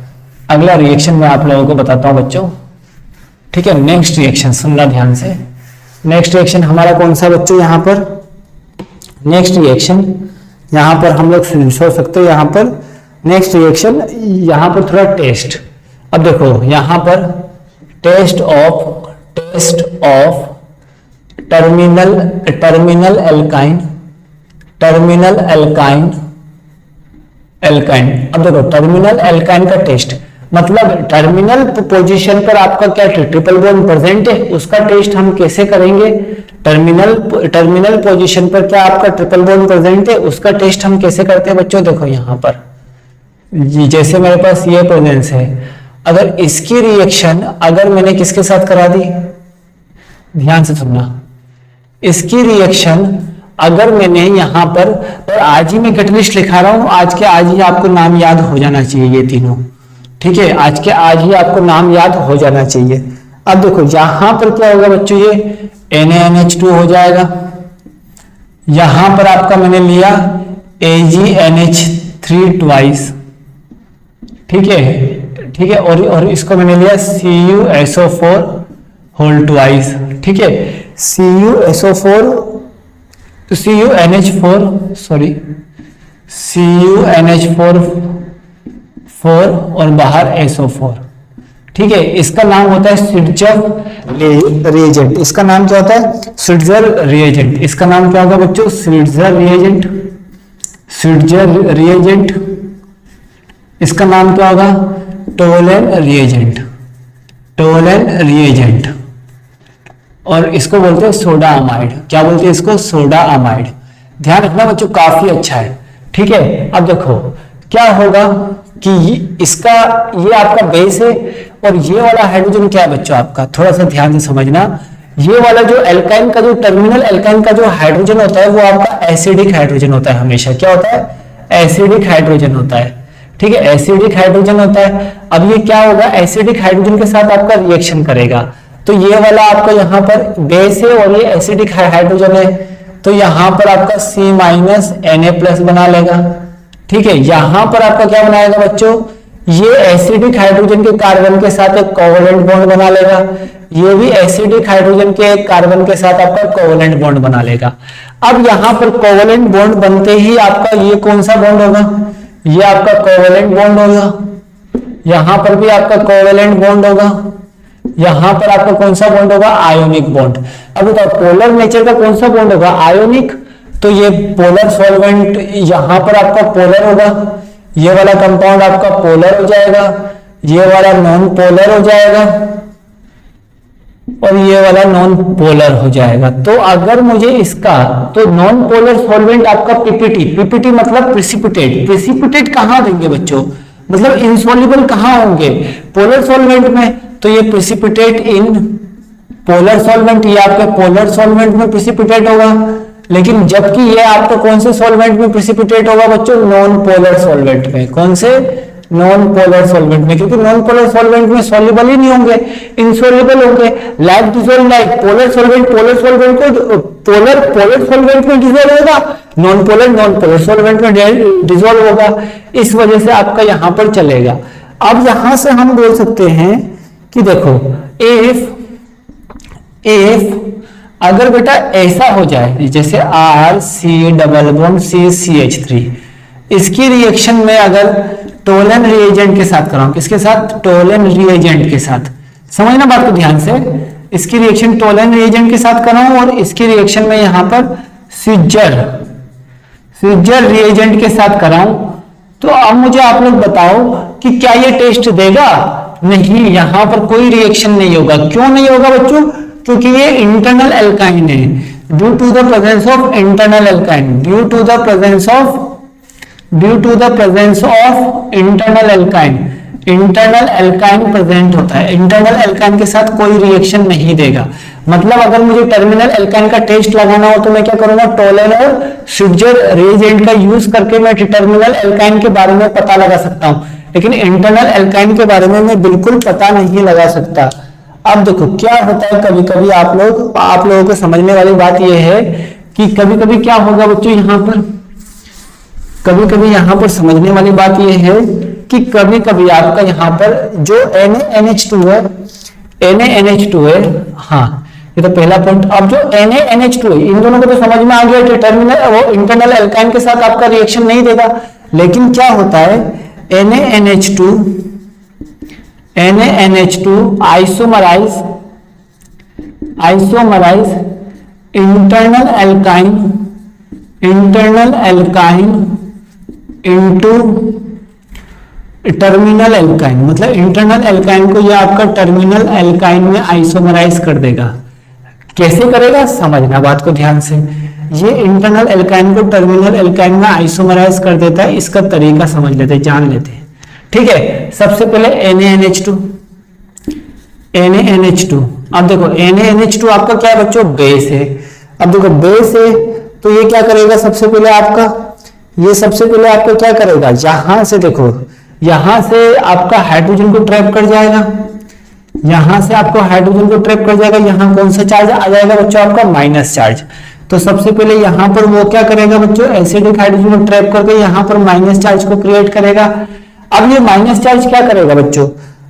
[SPEAKER 1] अगला रिएक्शन मैं आप लोगों को बताता हूं बच्चों, ठीक है। नेक्स्ट रिएक्शन सुनना ध्यान से। नेक्स्ट रिएक्शन हमारा कौन सा बच्चों, यहाँ पर नेक्स्ट रिएक्शन यहाँ पर हम लोग सोच सकते हो, यहाँ पर नेक्स्ट रिएक्शन, यहाँ पर थोड़ा टेस्ट। अब देखो यहाँ पर टेस्ट ऑफ टर्मिनल एल्काइन। अब देखो टर्मिनल एल्काइन का टेस्ट, मतलब टर्मिनल पोजीशन पर आपका क्या ट्रिपल बॉन्ड प्रेजेंट है, उसका टेस्ट हम कैसे करेंगे। टर्मिनल पोजीशन पर क्या आपका ट्रिपल बॉन्ड प्रेजेंट है, उसका टेस्ट हम कैसे करते हैं बच्चों। देखो यहाँ पर जैसे मेरे पास ये प्रेजेंस है, अगर इसकी रिएक्शन अगर मैंने किसके साथ करा दी, ध्यान से सुनना, इसकी रिएक्शन अगर मैंने यहां पर, और आज ही मैं कैटलिस्ट लिखा रहा हूं, आज के आज ही आपको नाम याद हो जाना चाहिए ये तीनों, ठीक है। आज के आज ही आपको नाम याद हो जाना चाहिए। अब देखो यहां पर क्या होगा बच्चों, ये NaNH2 हो जाएगा। यहां पर आपका मैंने लिया AgNH3 ट्वाइस, ठीक है, और इसको मैंने लिया CuSO4 होल ट्वाइस, ठीक है। CuNH4 और बाहर SO4, ठीक है। इसका नाम होता है श्विट्जर रिएजेंट। इसका नाम क्या होता है, श्विट्जर रिएजेंट। इसका नाम क्या होगा बच्चों, श्विट्जर रिएजेंट। इसका नाम क्या होगा, टोलेन रिएजेंट। और इसको बोलते हैं सोडा अमाइड। क्या बोलते हैं इसको, सोडा अमाइड। ध्यान रखना बच्चों, काफी अच्छा है, ठीक है। अब देखो क्या होगा कि इसका ये आपका बेस है, और ये वाला हाइड्रोजन क्या है बच्चों आपका, थोड़ा सा ध्यान से समझना। ये वाला जो एल्काइन का, जो टर्मिनल एल्काइन का जो हाइड्रोजन होता है, वो आपका एसिडिक हाइड्रोजन होता है हमेशा। क्या होता है, एसिडिक हाइड्रोजन होता है, ठीक है, एसिडिक हाइड्रोजन होता है। अब ये क्या होगा, एसिडिक हाइड्रोजन के साथ आपका रिएक्शन करेगा, तो ये वाला आपका यहाँ पर बेस है और ये एसिडिक हाइड्रोजन है, तो यहाँ पर आपका C- Na+ बना लेगा, ठीक है। यहाँ पर आपका क्या बनाएगा बच्चों, ये एसिडिक हाइड्रोजन के कार्बन के साथ एक कोवलेंट बॉन्ड बना लेगा, ये भी एसिडिक हाइड्रोजन के एक कार्बन के साथ आपका कोवलेंट बॉन्ड बना लेगा। अब यहाँ पर कोवलेंट बॉन्ड बनते ही आपका ये कौन सा बॉन्ड होगा, ये आपका कोवलेंट बॉन्ड होगा। यहां पर भी आपका कोवलेंट बॉन्ड होगा। यहां पर आपका कौन सा बॉन्ड होगा, आयोनिक बॉन्ड। अब बताओ पोलर नेचर का कौन सा बॉन्ड होगा, आयोनिक। तो ये पोलर सॉल्वेंट यहां पर आपका पोलर होगा, ये वाला कंपाउंड आपका पोलर हो जाएगा, ये वाला नॉन पोलर हो जाएगा, और ये वाला नॉन पोलर हो जाएगा। तो अगर मुझे इसका, तो नॉन पोलर सॉल्वेंट आपका पीपीटी मतलब प्रेसिपिटेट। प्रेसिपिटेट कहां देंगे बच्चों, मतलब इनसॉल्युबल कहां होंगे, पोलर सॉल्वेंट में। तो ये प्रेसिपिटेट इन पोलर सॉल्वेंट, ये आपके पोलर सॉल्वेंट में प्रेसिपिटेट होगा। लेकिन जबकि ये आपको कौन से सॉल्वेंट में प्रेसिपिटेट होगा बच्चों, नॉन पोलर सॉल्वेंट में। कौन से, नॉन पोलर सॉल्वेंट में, क्योंकि नॉन पोलर सॉल्वेंट में सॉल्युबल ही नहीं होंगे, इनसॉल्युबल होंगे। Like dissolve like polar solvent को पोलर सॉल्वेंट में डिसॉल्व होगा, नॉन पोलर सॉल्वेंट में डिसॉल्व होगा। इस वजह से आपका यहां पर चलेगा। अब यहां से हम बोल सकते हैं कि देखो इफ अगर बेटा ऐसा हो जाए जैसे RC≡CH3, इसकी रिएक्शन में अगर टोलन रिएजेंट के साथ कराऊं, किसके साथ, टोलन रिएजेंट के साथ, समझना बात को ध्यान से। इसकी रिएक्शन टोलन रिएजेंट के साथ कराऊं और इसकी रिएक्शन में यहां पर स्विट्जर रिएजेंट के साथ कराऊं, तो अब मुझे आप लोग बताओ कि क्या ये टेस्ट देगा। नहीं, यहां पर कोई रिएक्शन नहीं होगा। क्यों नहीं होगा बच्चों, क्योंकि ये इंटरनल एल्काइन है। Due to the presence of internal alkyne, due to the presence of internal alkyne present होता है। इंटरनल एल्काइन के साथ कोई रिएक्शन नहीं देगा। मतलब अगर मुझे टर्मिनल एल्काइन का टेस्ट लगाना हो तो मैं क्या करूंगा, टोलन और स्विट्जर रिएजेंट का यूज करके मैं टर्मिनल एल्काइन के बारे में पता लगा सकता हूं, लेकिन इंटरनल एल्काइन के बारे में मैं बिल्कुल पता नहीं लगा सकता। अब देखो क्या होता है, कभी कभी आप लोगों को समझने वाली बात यह है कि कभी कभी क्या होगा बच्चों, यहां पर कभी कभी यहाँ पर समझने वाली बात यह है कि कभी कभी आपका यहाँ पर जो NaNH2 है, NaNH2 है, हाँ ये तो पहला पॉइंट। अब जो NaNH2 है, इन दोनों को तो समझ में आ गया कि टर्मिनल वो इंटरनल एल्काइन के साथ आपका रिएक्शन नहीं देगा, लेकिन क्या होता है NaNH2 isomerise internal alkyne into terminal alkyne, मतलब इंटरनल एल्काइन को ये आपका टर्मिनल एल्काइन में आइसोमराइज कर देगा। कैसे करेगा समझना बात को ध्यान से। ये इंटरनल एल्काइन को टर्मिनल एल्काइन में आइसोमराइज कर देता है, इसका तरीका समझ लेते हैं, जान लेते हैं। ठीक है, सबसे पहले NaNH2। अब देखो NaNH2 आपका क्या है बच्चों, बेस है। अब देखो बेस है तो ये क्या करेगा, सबसे पहले आपका क्या करेगा, यहां से देखो, यहां से आपका हाइड्रोजन को ट्रैप कर जाएगा, यहां कौन सा चार्ज आ जाएगा बच्चों, आपका माइनस चार्ज। तो सबसे पहले यहां पर वो क्या करेगा बच्चों, एसिडिक हाइड्रोजन को ट्रैप करके यहां पर माइनस चार्ज को क्रिएट करेगा। अब ये माइनस चार्ज क्या करेगा बच्चों,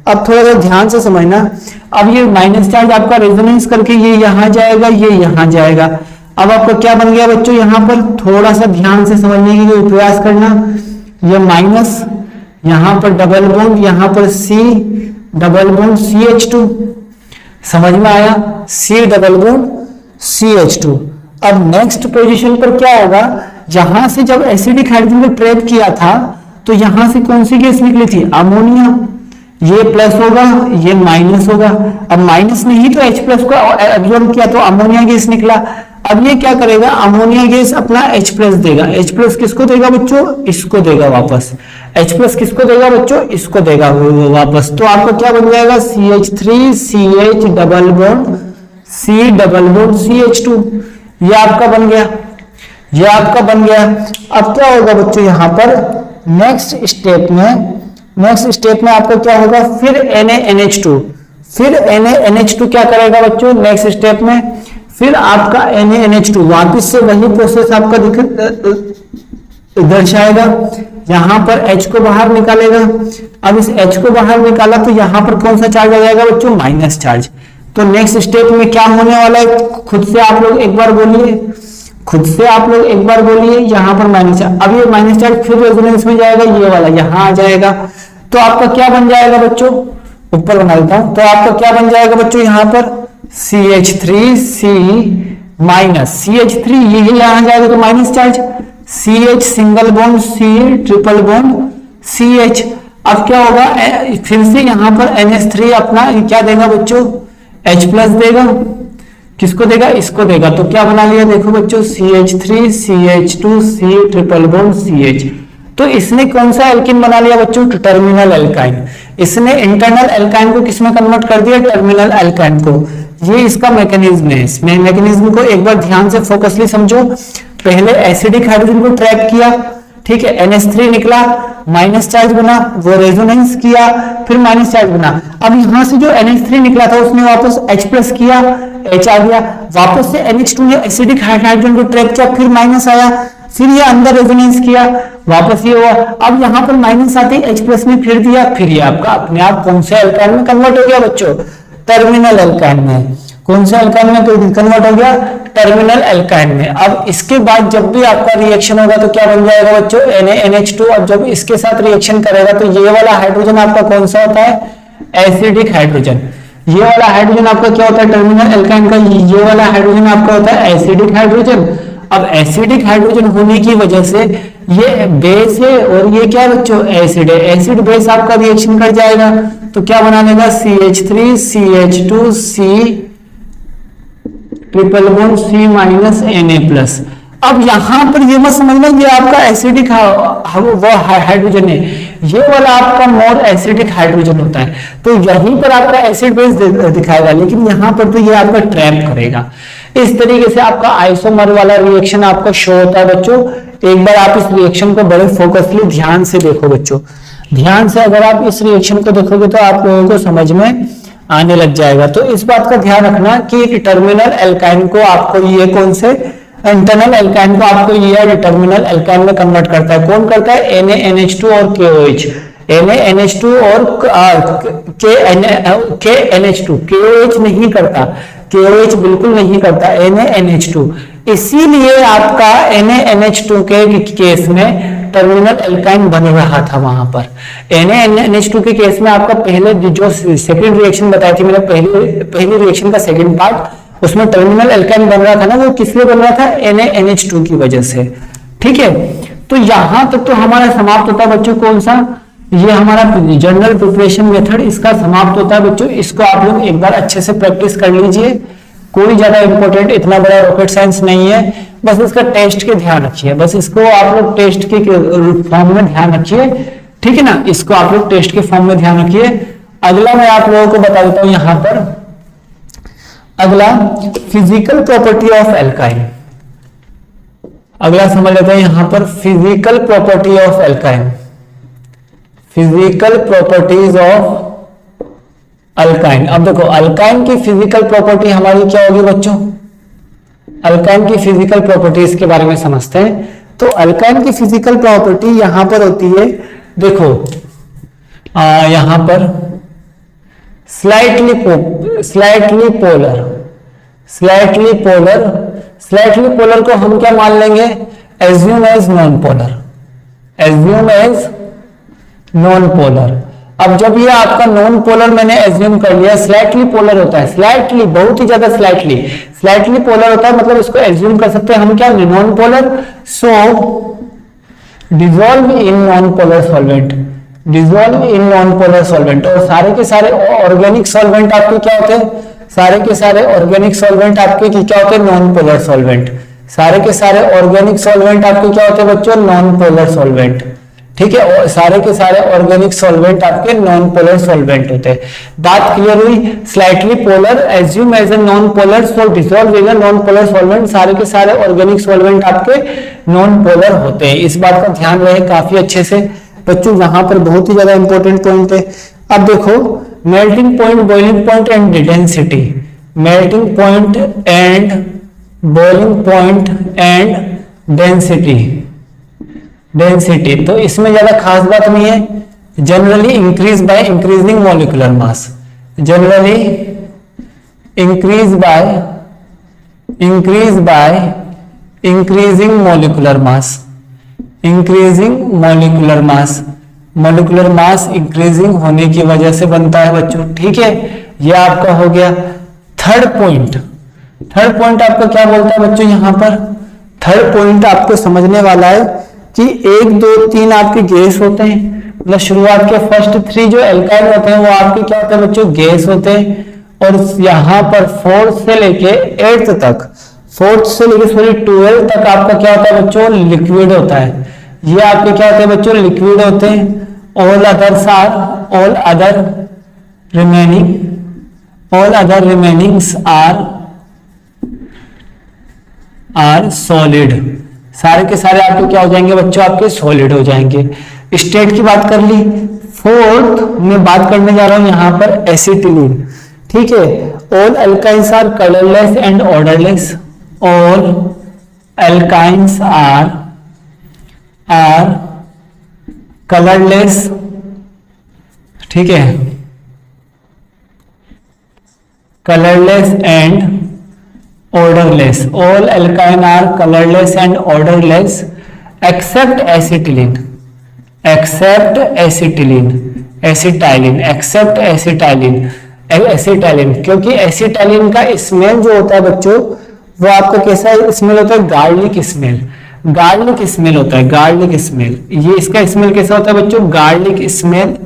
[SPEAKER 1] अब थोड़ा सा ध्यान से समझना। अब ये माइनस चार्ज आपका रेजोनेंस करके ये यहां जाएगा, ये यहां जाएगा। अब आपका क्या बन गया बच्चों, यहां पर थोड़ा सा ध्यान से समझने की प्रयास करना। ये माइनस, यहां पर डबल बॉन्ड, यहां पर C डबल बॉन्ड CH2, समझ में आया, C डबल बॉन्ड CH2। अब नेक्स्ट पोजीशन पर क्या होगा, यहां से जब एसिडिक हाइड्रोजन को ट्रैप किया था तो यहां से कौन सी गैस निकली थी, अमोनिया। ये प्लस होगा, ये माइनस होगा। अब माइनस ने ही तो H प्लस को एब्जॉर्ब किया तो अमोनिया गैस निकला। अब ये क्या करेगा, अमोनिया गैस अपना H प्लस देगा। H प्लस किसको देगा बच्चों, इसको देगा वापस। H प्लस किसको देगा बच्चों, इसको देगा वापस। तो आपको क्या बन जाएगा, CH3 CH double bond C double bond CH2, ये आपका बन गया। अब क्या होगा बच्चों, यहाँ पर नेक्स्ट स्टेप में आपको क्या होगा, फिर NaNH2 क्या करेगा बच्चों, नेक्स्ट स्टेप में फिर आपका NaNH2 वापस से वही प्रोसेस आपका दर्शाएगा। यहां पर H को बाहर निकालेगा। अब इस H को बाहर निकाला तो यहां पर कौन सा चार्ज आ जाएगा बच्चों, माइनस चार्ज। तो नेक्स्ट स्टेप में क्या होने वाला है, खुद से आप लोग एक बार बोलिए, यहां पर माइनस चार्ज। अब ये माइनस चार्ज फिर रेजोनेंस में जाएगा, ये वाला यहां आ जाएगा। तो आपका क्या बन जाएगा बच्चों, ऊपर बना देता हूं, तो आपका क्या बन जाएगा बच्चों, यहां पर CH3C माइनस CH3, ये यहां जाएगा तो minus charge, CH single bond C triple bond CH। अब क्या होगा, फिर से यहां पर NH3 अपना क्या देगा बच्चों, H प्लस देगा। किसको देगा, इसको देगा। तो क्या बना लिया देखो बच्चों, CH3 CH2 C triple bond CH। तो इसने कौन सा एल्कीन बना लिया बच्चों, टर्मिनल एल्काइन। इसने इंटरनल एल्काइन को किसमें कन्वर्ट कर दिया, टर्मिनल एल्काइन को। ये इसका मैकेनिज्म है। इसमें मैकेनिज्म को एक बार ध्यान से फोकसली समझो। पहले एसिडिक हाइड्रोजन को ट्रैप किया, ठीक है, NH3 निकला, माइनस चार्ज बना, वो रेजोनेंस किया, फिर माइनस चार्ज बना। अब यहां से जो NH3 निकला था उसने वापस H प्लस किया, H आ गया, वापस से NH2 ने एसिडिक हाइड्रोजन को ट्रैप किया, फिर माइनस आया, फिर ये अंदर रेजोनेंस किया, वापस ये हुआ। अब यहाँ पर माइनस आते ही H प्लस में फिर दिया, फिर ये आपका अपने आप कौन से एल्काइन में कन्वर्ट हो गया बच्चों, टर्मिनल एल्काइन में। कौन से एल्काइन में कन्वर्ट हो गया, टर्मिनल एल्काइन में। अब इसके बाद जब भी आपका रिएक्शन होगा तो क्या बन जाएगा बच्चों, NaNH2। अब जब इसके साथ रिएक्शन करेगा तो ये वाला हाइड्रोजन आपका कौन सा होता है, एसिडिक हाइड्रोजन। ये वाला हाइड्रोजन आपका क्या होता है, टर्मिनल एल्काइन का। ये वाला हाइड्रोजन आपका होता है एसिडिक हाइड्रोजन। अब एसिडिक हाइड्रोजन होने की वजह से ये बेस है और ये क्या बच्चों, एसिड है। एसिड बेस आपका रिएक्शन कर जाएगा तो क्या बना लेगा, CH3 CH2 C triple bond C minus Na plus. अब यहां पर ये मत समझना ये आपका एसिडिक वो हाइड्रोजन है, ये वाला आपका मोर एसिडिक हाइड्रोजन होता है। तो यहीं पर आपका एसिड बेस दिखाएगा, लेकिन यहां पर तो ये आपका ट्रैप करेगा। इस तरीके से आपका आइसोमर वाला रिएक्शन आपका शो होता है बच्चों। एक बार आप इस रिएक्शन को बड़े फोकसली ध्यान से देखो बच्चों। ध्यान से अगर आप इस रिएक्शन को देखोगे तो आप लोगों को समझ में आने लग जाएगा। तो इस बात का ध्यान रखना कि टर्मिनल एल्काइन को आपको ये कौन से इंटरनल एल्काइन को आपको ये टर्मिनल एल्काइन में कन्वर्ट करता है। कौन करता है? NaNH2 और KOH। NaNH2 और KNH2। KOH नहीं करता, KOH बिल्कुल नहीं करता, NaNH2। इसीलिए आपका NaNH2 के केस में टर्मिनल एल्काइन बन रहा था वहां पर। NaNH2 के केस में आपका पहले जो सेकंड रिएक्शन बताई थी मैंने, पहली रिएक्शन का सेकंड पार्ट, उसमें टर्मिनल एल्काइन बन रहा था ना, वो किस लिए बन रहा था? NaNH2 की वजह से। ठीक है, तो यहां तक तो हमारा समाप्त होता है बच्चों। कौन सा? ये हमारा जनरल प्रिपरेशन मेथड, इसका समाप्त होता है बच्चों। इसको आप लोग एक बार अच्छे से प्रैक्टिस कर लीजिए। कोई ज्यादा इंपॉर्टेंट, इतना बड़ा रॉकेट साइंस नहीं है, बस इसका टेस्ट के ध्यान रखिए, बस इसको आप लोग टेस्ट के फॉर्म में ध्यान रखिए। ठीक है ना, इसको आप लोग टेस्ट के फॉर्म में ध्यान रखिए। अगला मैं आप लोगों को बता देता हूं यहां पर, अगला फिजिकल प्रॉपर्टी ऑफ एल्काइन। अगला समझ लेते हैं यहां पर physical property of alkyne. Physical properties of alkyne. अब देखो अल्काइन की फिजिकल प्रॉपर्टी हमारी क्या होगी बच्चों? अल्काइन की फिजिकल प्रॉपर्टीज के बारे में समझते हैं। तो अल्काइन की फिजिकल प्रॉपर्टी यहां पर होती है, देखो यहां पर स्लाइटली पोलर। स्लाइटली पोलर को हम क्या मान लेंगे? Assume as non polar. Assume as non polar. अब जब ये आपका नॉन पोलर मैंने एज्यूम कर लिया, स्लाइटली पोलर होता है, स्लाइटली बहुत ही ज्यादा स्लाइटली पोलर होता है, मतलब इसको एज्यूम कर सकते हैं हम क्या? Non polar. So dissolve in non polar solvent. Dissolve in non polar solvent. और सारे के सारे ऑर्गेनिक सॉल्वेंट आपके क्या होते हैं? सारे के सारे ऑर्गेनिक सॉल्वेंट आपके क्या होते हैं? Non polar solvent. सारे के सारे ऑर्गेनिक सॉल्वेंट आपके क्या होते हैं बच्चों? Non polar solvent. ठीक है, और सारे के सारे ऑर्गेनिक सॉल्वेंट आपके नॉन पोलर सॉल्वेंट होते हैं। बात क्लियर हुई? Slightly polar, assume as a non polar, so dissolve in a non polar solvent. सारे के सारे ऑर्गेनिक सॉल्वेंट आपके नॉन पोलर होते हैं। इस बात का ध्यान रहे काफी अच्छे से बच्चों, यहां पर बहुत ही ज्यादा इंपॉर्टेंट पॉइंट है। अब देखो melting point, boiling point and density. Melting point and boiling point and density तो इसमें ज्यादा खास बात नहीं है। Generally increase by increasing molecular mass. Generally increase by increasing molecular mass. Increasing molecular mass. Molecular mass increasing होने की वजह से बनता है बच्चों। ठीक है, ये आपका हो गया थर्ड पॉइंट। थर्ड पॉइंट आपका क्या बोलता है बच्चों? यहां पर थर्ड पॉइंट आपको समझने वाला है कि 1 2 3 आपके गैस होते हैं, मतलब शुरुआत के फर्स्ट 3 जो एल्काइल होते हैं वो आपके क्या होते हैं बच्चों? गैस होते हैं। और यहां पर 4 से लेके 8 तक, 4 से लेके 12 तक आपका क्या होता है बच्चों? लिक्विड होता है। ये आपके क्या होते हैं बच्चों? लिक्विड होते हैं। All other remainings are solid. सारे के सारे आपके क्या हो जाएंगे बच्चों? आपके सॉलिड हो जाएंगे। स्टेट की बात कर ली। फोर्थ में बात करने जा रहा हूं यहां पर एसिटिलीन। ठीक है, all alkynes are colourless and odourless. All alkynes are colourless. ठीक है, colourless and orderless. All alkyne are colorless and odorless except acetylene. Except acetylene. क्योंकि एसिटाइलिन का स्मेल जो होता है बच्चों वो आपका कैसा स्मेल होता है? गार्लिक स्मेल होता है। गार्लिक स्मेल, ये इसका स्मेल कैसा होता है बच्चों? Garlic smell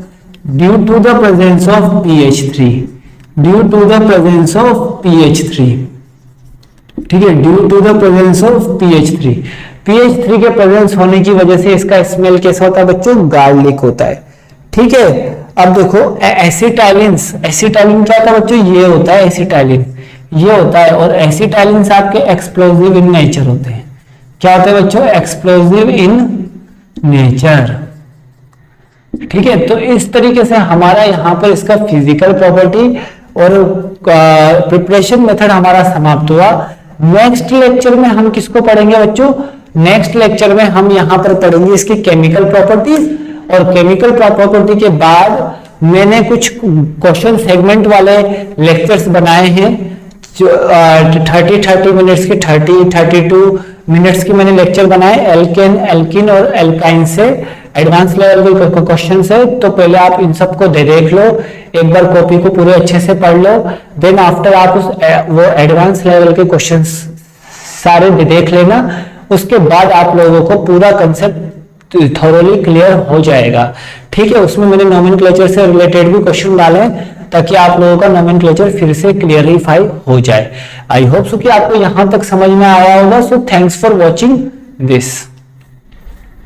[SPEAKER 1] due to the presence of PH3। ठीक है, due to the presence of PH3 के प्रेजेंस होने की वजह से इसका स्मेल कैसा होता है बच्चों? गार्लिक होता है। ठीक है, अब देखो एसिटाइलिन क्या होता है बच्चों? ये होता है एसिटाइलिन, ये होता है। और एसिटाइलिन आपके एक्सप्लोजिव इन नेचर होते हैं। क्या होते हैं बच्चों? Explosive in nature. ठीक है, तो इस तरीके से हमारा यहाँ पर इसका फिजिकल प्रॉपर्टी और प्रिपरेशन मेथड हमारा समाप्त हुआ। नेक्स्ट लेक्चर में हम किसको पढ़ेंगे बच्चों? नेक्स्ट लेक्चर में हम यहाँ पर पढ़ेंगे इसकी केमिकल प्रॉपर्टीज, और केमिकल प्रॉपर्टी के बाद मैंने कुछ क्वेश्चन सेगमेंट वाले लेक्चर्स बनाए हैं जो 30 मिनट्स के 32 मिनट्स की मैंने लेक्चर बनाए एल्केन, एल्किन और एल्काइन से एडवांस लेवल के क्वेश्चन है। तो पहले आप इन सबको देख लो, एक बार कॉपी को पूरे अच्छे से पढ़ लो, देन आफ्टर आप वो एडवांस लेवल के क्वेश्चन सारे देख लेना। उसके बाद आप लोगों को पूरा कंसेप्ट थोरोली क्लियर हो जाएगा। ठीक है, उसमें मैंने नोमेनक्लेचर से रिलेटेड भी क्वेश्चन डाले हैं ताकि आप लोगों का नोमेनक्लेचर फिर से क्लियरिफाई हो जाए। आई होप सो कि आपको यहां तक समझ में आया होगा। So thanks for watching this.